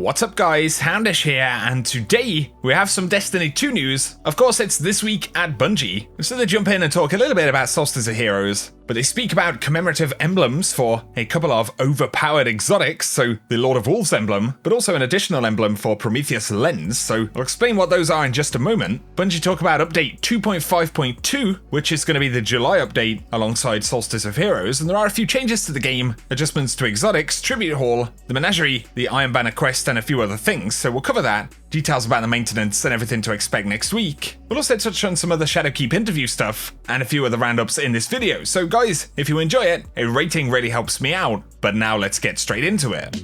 What's up guys, Houndish here, and today we have some Destiny 2 news. Of course it's this week at Bungie, so they jump in and talk a little bit about Solstice of Heroes, but they speak about commemorative emblems for a couple of overpowered exotics, so the Lord of Wolves emblem, but also an additional emblem for Prometheus Lens, so I'll explain what those are in just a moment. Bungie talk about update 2.5.2, which is going to be the July update alongside Solstice of Heroes, and there are a few changes to the game, adjustments to exotics, Tribute Hall, the Menagerie, the Iron Banner quest, and a few other things, so we'll cover that, details about the maintenance and everything to expect next week. We'll also touch on some other Shadowkeep interview stuff and a few other roundups in this video, so guys, if you enjoy it, a rating really helps me out, but now let's get straight into it.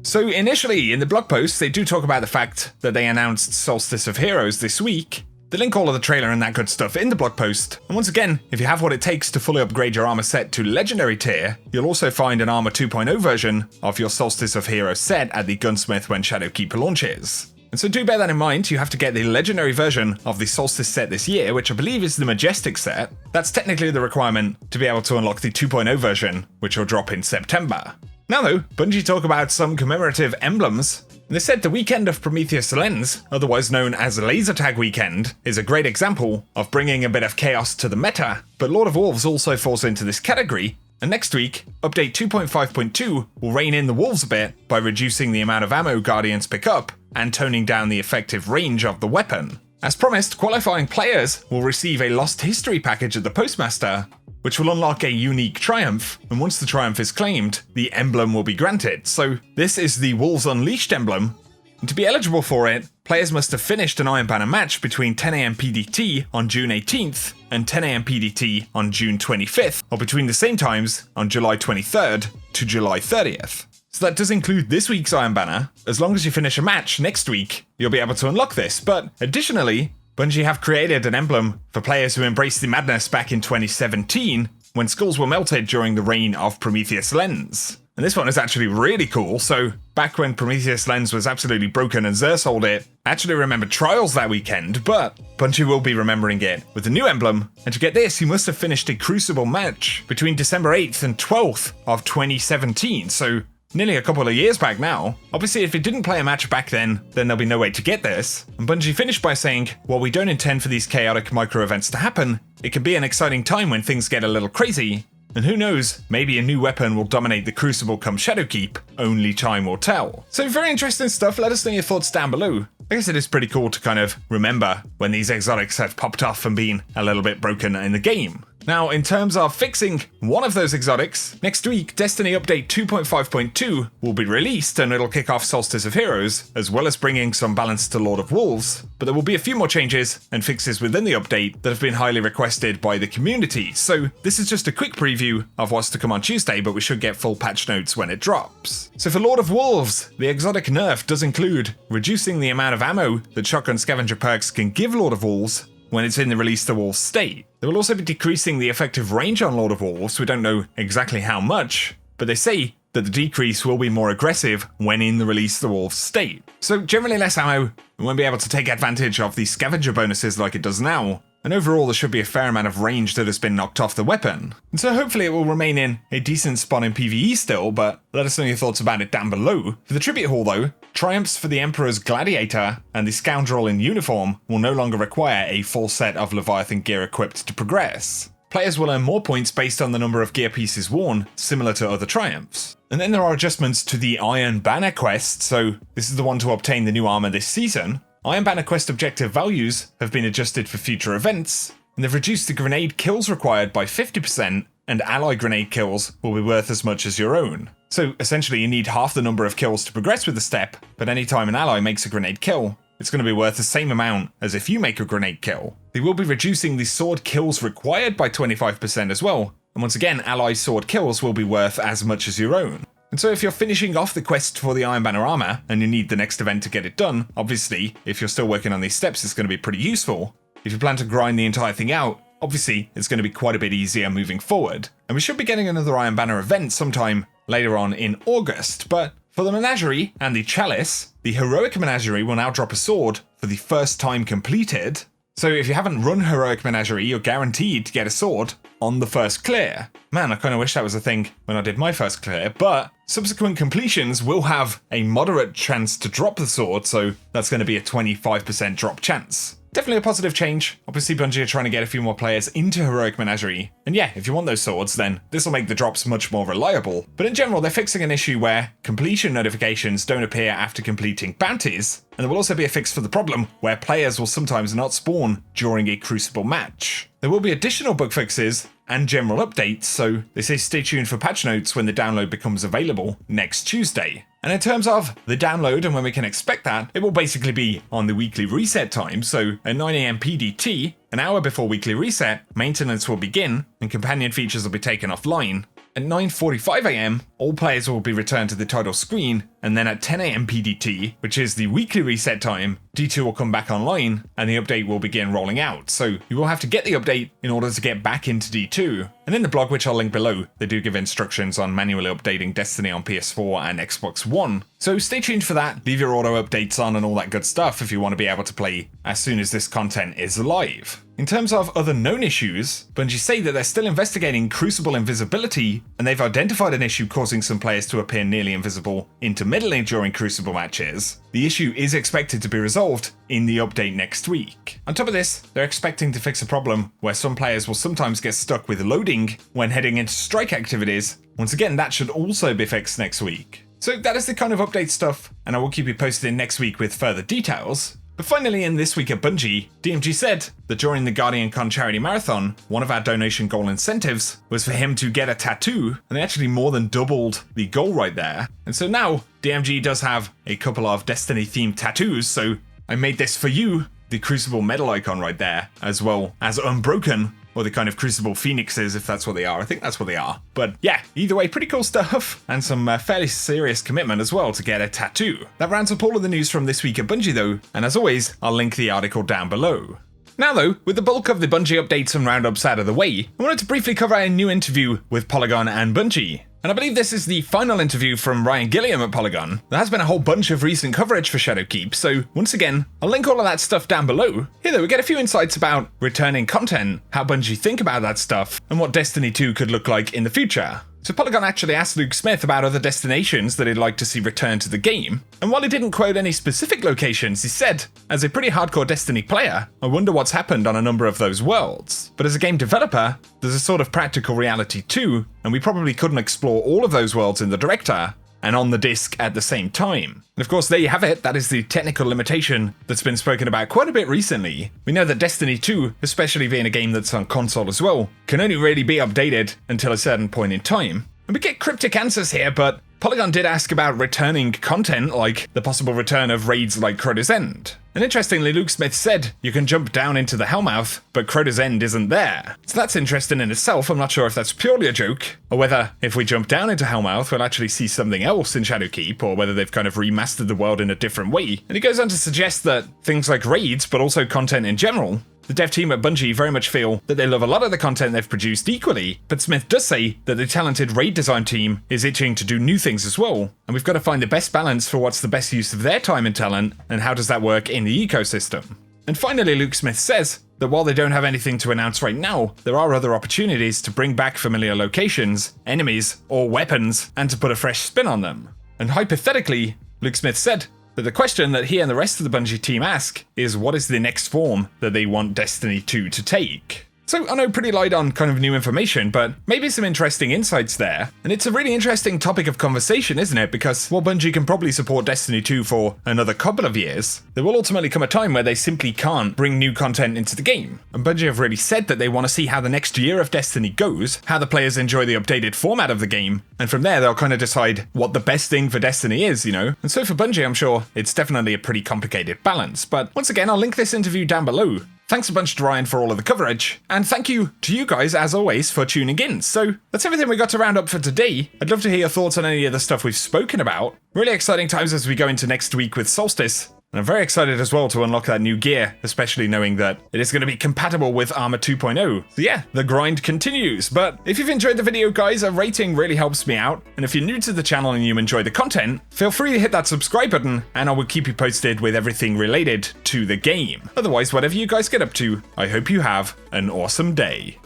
So initially, in the blog post, they do talk about the fact that they announced Solstice of Heroes this week. They link all of the trailer and that good stuff in the blog post, and once again, if you have what it takes to fully upgrade your armor set to Legendary tier, you'll also find an Armor 2.0 version of your Solstice of Heroes set at the Gunsmith when Shadowkeep launches. And so do bear that in mind, you have to get the Legendary version of the Solstice set this year, which I believe is the Majestic set. That's technically the requirement to be able to unlock the 2.0 version, which will drop in September. Now though, Bungie talk about some commemorative emblems. They said the weekend of Prometheus Lens, otherwise known as Laser Tag Weekend, is a great example of bringing a bit of chaos to the meta, but Lord of Wolves also falls into this category, and next week, update 2.5.2 will rein in the wolves a bit by reducing the amount of ammo Guardians pick up and toning down the effective range of the weapon. As promised, qualifying players will receive a Lost History package at the Postmaster, which will unlock a unique triumph, and once the triumph is claimed, the emblem will be granted. So this is the Wolves Unleashed emblem, and to be eligible for it, players must have finished an Iron Banner match between 10 AM PDT on June 18th and 10 AM PDT on June 25th, or between the same times on July 23rd to July 30th. So that does include this week's Iron Banner. As long as you finish a match next week, you'll be able to unlock this, but additionally, Bungie have created an emblem for players who embraced the madness back in 2017 when skulls were melted during the reign of Prometheus Lens. And this one is actually really cool, so back when Prometheus Lens was absolutely broken and Xur sold it, I actually remember Trials that weekend, but Bungie will be remembering it with a new emblem, and to get this you must have finished a Crucible match between December 8th and 12th of 2017, so nearly a couple of years back now. Obviously, if you didn't play a match back then there'll be no way to get this. And Bungie finished by saying, while we don't intend for these chaotic micro-events to happen, it can be an exciting time when things get a little crazy. And who knows, maybe a new weapon will dominate the Crucible come Shadowkeep, only time will tell. So very interesting stuff, let us know your thoughts down below. I guess it is pretty cool to kind of remember when these exotics have popped off and been a little bit broken in the game. Now, in terms of fixing one of those exotics, next week, Destiny Update 2.5.2 will be released and it'll kick off Solstice of Heroes, as well as bringing some balance to Lord of Wolves, but there will be a few more changes and fixes within the update that have been highly requested by the community, so this is just a quick preview of what's to come on Tuesday, but we should get full patch notes when it drops. So for Lord of Wolves, the exotic nerf does include reducing the amount of ammo that Shotgun Scavenger perks can give Lord of Wolves when it's in the Release the Wolves state. They will also be decreasing the effective range on Lord of Wolves, we don't know exactly how much, but they say that the decrease will be more aggressive when in the Release the Wolves state. So generally less ammo, and won't be able to take advantage of the scavenger bonuses like it does now, and overall there should be a fair amount of range that has been knocked off the weapon. And so hopefully it will remain in a decent spot in PvE still, but let us know your thoughts about it down below. For the Tribute Hall though, triumphs for the Emperor's Gladiator and the Scoundrel in uniform will no longer require a full set of Leviathan gear equipped to progress. Players will earn more points based on the number of gear pieces worn, similar to other triumphs. And then there are adjustments to the Iron Banner quest, so this is the one to obtain the new armor this season. Iron Banner quest objective values have been adjusted for future events, and they've reduced the grenade kills required by 50%, and ally grenade kills will be worth as much as your own. So essentially you need half the number of kills to progress with the step, but anytime an ally makes a grenade kill, it's going to be worth the same amount as if you make a grenade kill. They will be reducing the sword kills required by 25% as well, and once again ally sword kills will be worth as much as your own. And so if you're finishing off the quest for the Iron Banner armor, and you need the next event to get it done, obviously, if you're still working on these steps, it's going to be pretty useful. If you plan to grind the entire thing out, obviously, it's going to be quite a bit easier moving forward. And we should be getting another Iron Banner event sometime later on in August, but for the Menagerie and the Chalice, the Heroic Menagerie will now drop a sword for the first time completed. So if you haven't run Heroic Menagerie, you're guaranteed to get a sword on the first clear. Man, I kind of wish that was a thing when I did my first clear, but subsequent completions will have a moderate chance to drop the sword, so that's going to be a 25% drop chance. Definitely a positive change. Obviously, Bungie are trying to get a few more players into Heroic Menagerie. And yeah, if you want those swords, then this will make the drops much more reliable. But in general, they're fixing an issue where completion notifications don't appear after completing bounties. And there will also be a fix for the problem where players will sometimes not spawn during a Crucible match. There will be additional bug fixes and general updates, so they say stay tuned for patch notes when the download becomes available next Tuesday. And in terms of the download and when we can expect that, it will basically be on the weekly reset time, so at 9 AM PDT, an hour before weekly reset, maintenance will begin and companion features will be taken offline. At 9:45 AM, all players will be returned to the title screen, and then at 10 AM PDT, which is the weekly reset time, D2 will come back online and the update will begin rolling out. So you will have to get the update in order to get back into D2. And in the blog, which I'll link below, they do give instructions on manually updating Destiny on PS4 and Xbox One. So stay tuned for that, leave your auto updates on and all that good stuff if you want to be able to play as soon as this content is live. In terms of other known issues, Bungie say that they're still investigating Crucible invisibility, and they've identified an issue causing some players to appear nearly invisible intermittently during Crucible matches. The issue is expected to be resolved in the update next week. On top of this, they're expecting to fix a problem where some players will sometimes get stuck with loading when heading into strike activities. Once again, that should also be fixed next week. So that is the kind of update stuff, and I will keep you posted next week with further details. But finally, in This Week at Bungie, DMG said that during the Guardian Con Charity Marathon, one of our donation goal incentives was for him to get a tattoo, and they actually more than doubled the goal right there. And so now, DMG does have a couple of Destiny-themed tattoos, so I made this for you, the Crucible medal icon right there, as well as Unbroken, or the kind of Crucible Phoenixes, if that's what they are. I think that's what they are. But yeah, either way, pretty cool stuff, and some fairly serious commitment as well to get a tattoo. That rounds up all of the news from This Week at Bungie though, and as always, I'll link the article down below. Now though, with the bulk of the Bungie updates and roundups out of the way, I wanted to briefly cover a new interview with Polygon and Bungie. And I believe this is the final interview from Ryan Gilliam at Polygon. There has been a whole bunch of recent coverage for Shadowkeep, so once again, I'll link all of that stuff down below. Here though, we get a few insights about returning content, how Bungie think about that stuff, and what Destiny 2 could look like in the future. So Polygon actually asked Luke Smith about other destinations that he'd like to see return to the game, and while he didn't quote any specific locations, he said, as a pretty hardcore Destiny player, I wonder what's happened on a number of those worlds. But as a game developer, there's a sort of practical reality too, and we probably couldn't explore all of those worlds in the director, and on the disc at the same time. And of course, there you have it, that is the technical limitation that's been spoken about quite a bit recently. We know that Destiny 2, especially being a game that's on console as well, can only really be updated until a certain point in time. And we get cryptic answers here, but Polygon did ask about returning content, like the possible return of raids like Crota's End. And interestingly, Luke Smith said you can jump down into the Hellmouth, but Crota's End isn't there. So that's interesting in itself. I'm not sure if that's purely a joke, or whether if we jump down into Hellmouth, we'll actually see something else in Shadowkeep, or whether they've kind of remastered the world in a different way. And he goes on to suggest that things like raids, but also content in general, the dev team at Bungie very much feel that they love a lot of the content they've produced equally, but Smith does say that the talented raid design team is itching to do new things as well, and we've got to find the best balance for what's the best use of their time and talent, and how does that work in the ecosystem. And finally, Luke Smith says that while they don't have anything to announce right now, there are other opportunities to bring back familiar locations, enemies, or weapons, and to put a fresh spin on them. And hypothetically, Luke Smith said that the question that he and the rest of the Bungie team ask is what is the next form that they want Destiny 2 to take? So I know pretty light on kind of new information, but maybe some interesting insights there. And it's a really interesting topic of conversation, isn't it? Because while Bungie can probably support Destiny 2 for another couple of years, there will ultimately come a time where they simply can't bring new content into the game. And Bungie have really said that they want to see how the next year of Destiny goes, how the players enjoy the updated format of the game, and from there they'll kind of decide what the best thing for Destiny is, you know? And so for Bungie, I'm sure it's definitely a pretty complicated balance. But once again, I'll link this interview down below. Thanks a bunch to Ryan for all of the coverage, and thank you to you guys, as always, for tuning in. So that's everything we got to round up for today. I'd love to hear your thoughts on any of the stuff we've spoken about. Really exciting times as we go into next week with Solstice. And I'm very excited as well to unlock that new gear, especially knowing that it is going to be compatible with Armor 2.0. So yeah, the grind continues. But if you've enjoyed the video, guys, a rating really helps me out. And if you're new to the channel and you enjoy the content, feel free to hit that subscribe button, and I will keep you posted with everything related to the game. Otherwise, whatever you guys get up to, I hope you have an awesome day.